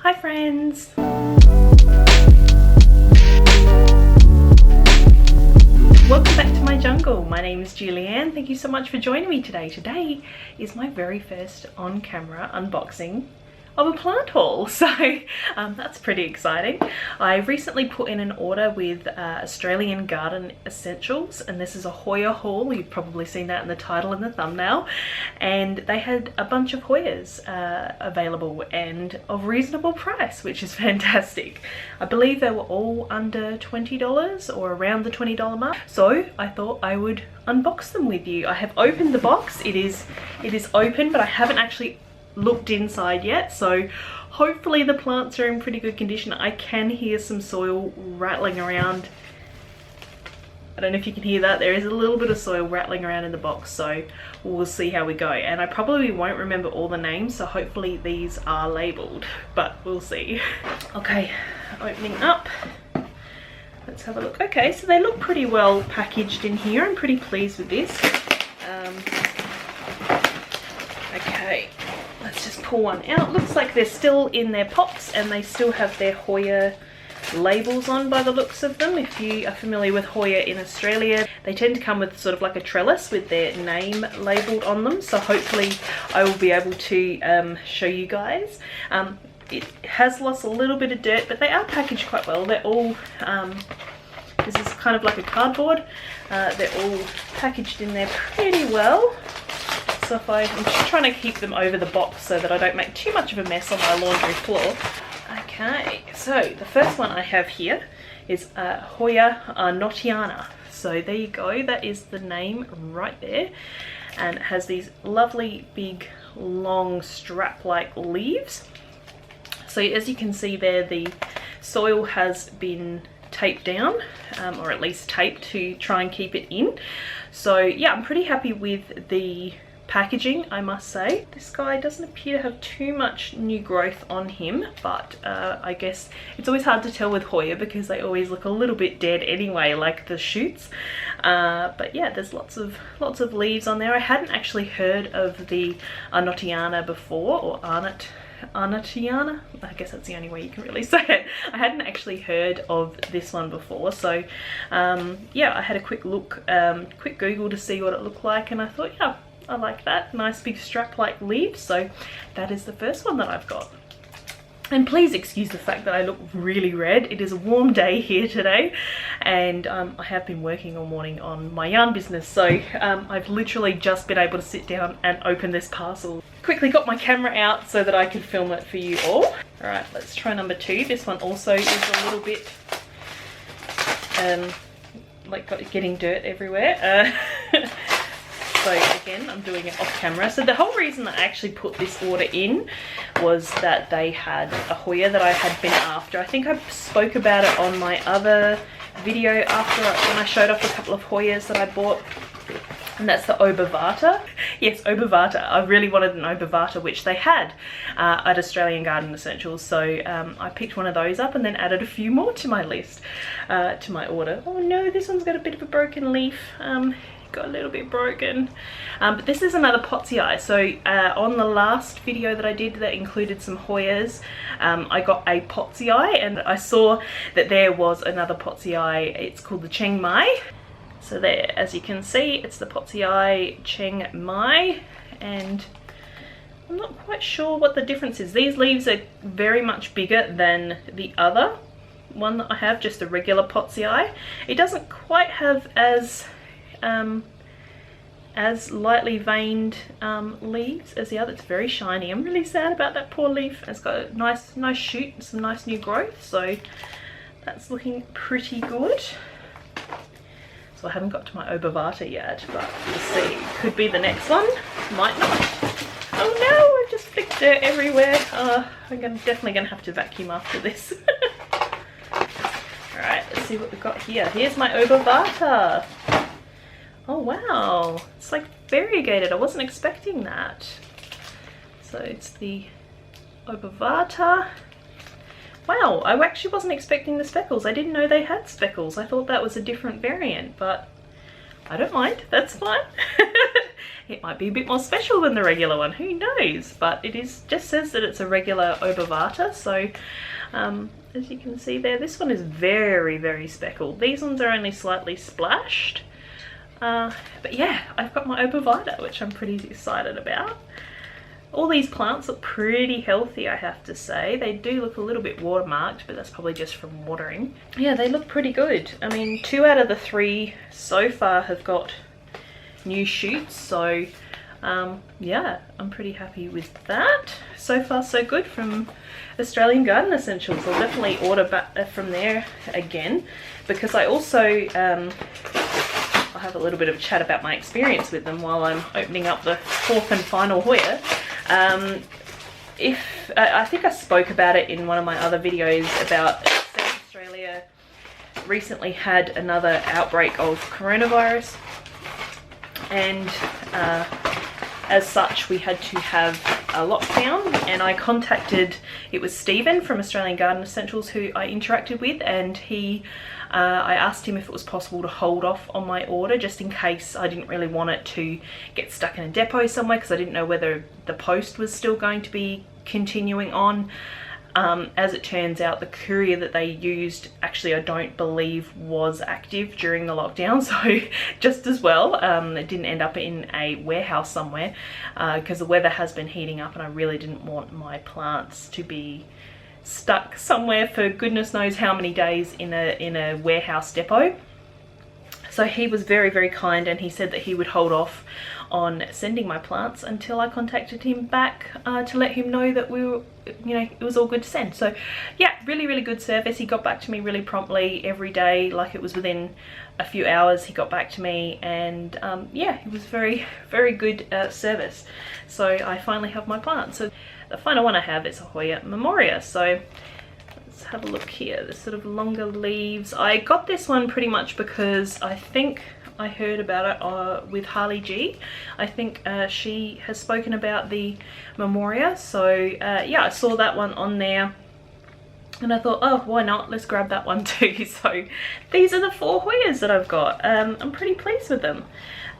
Hi friends! Welcome back to my jungle. My name is Julianne. Thank you so much for joining me today. Today is my very first on-camera unboxing of a plant haul, so that's pretty exciting. I recently put in an order with Australian Garden Essentials, and this is a Hoya haul. You've probably seen that in the title and the thumbnail, and they had a bunch of Hoyas available and of reasonable price, which is fantastic. I believe they were all under $20 or around the $20 mark, so I thought I would unbox them with you. I have opened the box. It is open, but I haven't actually looked inside yet, so hopefully the plants are in pretty good condition. I can hear some soil rattling around. I don't know if you can hear that. There is a little bit of soil rattling around in the box, so we'll see how we go. And I probably won't remember all the names, so hopefully these are labeled, but we'll see. Okay, opening up. Let's have a look. Okay, so they look pretty well packaged in here. I'm pretty pleased with this. Okay, let's just pull one out. Looks like they're still in their pots and they still have their Hoya labels on by the looks of them. If you are familiar with Hoya in Australia, they tend to come with sort of like a trellis with their name labeled on them, so hopefully I will be able to show you guys. It has lost a little bit of dirt, but they are packaged quite well. They're all this is kind of like a cardboard. They're all packaged in there pretty well. So I'm just trying to keep them over the box so that I don't make too much of a mess on my laundry floor. Okay, so the first one I have here is Hoya Notiana. So there you go, that is the name right there. And it has these lovely big long strap-like leaves. So as you can see there, the soil has been taped down, or at least taped to try and keep it in. So yeah, I'm pretty happy with the packaging, I must say. This guy doesn't appear to have too much new growth on him, but I guess it's always hard to tell with Hoya because they always look a little bit dead anyway, like the shoots. But yeah, there's lots of leaves on there. I hadn't actually heard of the Arnotiana before, or Arnotiana, I guess that's the only way you can really say it. I hadn't actually heard of this one before, so yeah, I had a quick look, quick Google to see what it looked like, and I thought, yeah, I like that. Nice big strap-like leaves. So that is the first one that I've got. And please excuse the fact that I look really red. It is a warm day here today, and I have been working all morning on my yarn business, so I've literally just been able to sit down and open this parcel. Quickly got my camera out so that I could film it for you all. Alright, let's try number 2. This one also is a little bit like getting dirt everywhere. So again, I'm doing it off camera. So the whole reason I actually put this order in was that they had a Hoya that I had been after. I think I spoke about it on my other video after when I showed off a couple of Hoyas that I bought. And that's the Obovata. Yes, Obovata. I really wanted an Obovata, which they had at Australian Garden Essentials. So I picked one of those up and then added a few more to my list, to my order. Oh no, this one's got a bit of a broken leaf. Got a little bit broken, but this is another Potsy. So on the last video that I did that included some Hoyas, I got a Potsy, and I saw that there was another Potsy. It's called the Chiang Mai. So there, as you can see, it's the Potsy Chiang Mai, and I'm not quite sure what the difference is. These leaves are very much bigger than the other one that I have, just a regular Potsy. It doesn't quite have as lightly veined leaves as the other. It's very shiny. I'm really sad about that poor leaf. It's got a nice shoot, some nice new growth, so that's looking pretty good. So I haven't got to my Obovata yet, but we'll see. Could be the next one, might not. Oh no, I've just flicked dirt everywhere. I'm definitely gonna have to vacuum after this. Alright, let's see what we've got here. Here's my Obovata. Oh wow, it's like variegated. I wasn't expecting that. So it's the Obovata. Wow, I actually wasn't expecting the speckles. I didn't know they had speckles. I thought that was a different variant, but I don't mind. That's fine. it might be a bit more special than the regular one, who knows? But it just says that it's a regular obovata, so as you can see there, this one is very, very speckled. These ones are only slightly splashed. But yeah, I've got my obovita, which I'm pretty excited about. All these plants look pretty healthy, I have to say. They do look a little bit watermarked, but that's probably just from watering. Yeah, they look pretty good. I mean, 2 out of the 3 so far have got new shoots, so yeah, I'm pretty happy with that. So far so good from Australian Garden Essentials. I'll definitely order back from there again, because I also I'll have a little bit of a chat about my experience with them while I'm opening up the 4th and final Hoya. I think I spoke about it in one of my other videos about South Australia recently had another outbreak of coronavirus, and as such we had to have a lockdown, and I contacted, it was Stephen from Australian Garden Essentials who I interacted with, and I asked him if it was possible to hold off on my order just in case I didn't really want it to get stuck in a depot somewhere, because I didn't know whether the post was still going to be continuing on. As it turns out, the courier that they used actually I don't believe was active during the lockdown, so just as well it didn't end up in a warehouse somewhere, because the weather has been heating up and I really didn't want my plants to be stuck somewhere for goodness knows how many days in a warehouse depot. So he was very, very kind, and he said that he would hold off on sending my plants until I contacted him back to let him know that we were, you know, it was all good to send. So yeah, really, really good service. He got back to me really promptly every day, like it was within a few hours he got back to me, and yeah, it was very, very good service. So I finally have my plants. So the final one I have is a Hoya memoria. So let's have a look here. The sort of longer leaves. I got this one pretty much because I think I heard about it with Harley G. I think she has spoken about the memoria. So yeah, I saw that one on there and I thought, oh, why not? Let's grab that one too. So these are the 4 Hoyas that I've got. I'm pretty pleased with them.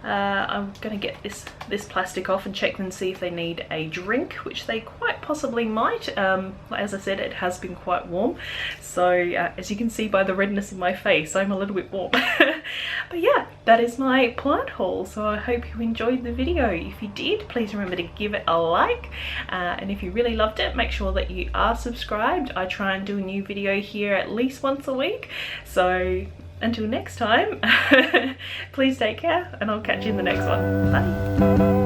I'm gonna get this plastic off and check and see if they need a drink, which they quite possibly might. As I said, it has been quite warm, so as you can see by the redness in my face, I'm a little bit warm. But yeah, that is my plant haul, so I hope you enjoyed the video. If you did, please remember to give it a like, and if you really loved it, make sure that you are subscribed. I try and do a new video here at least once a week, so until next time, please take care, and I'll catch you in the next one. Bye.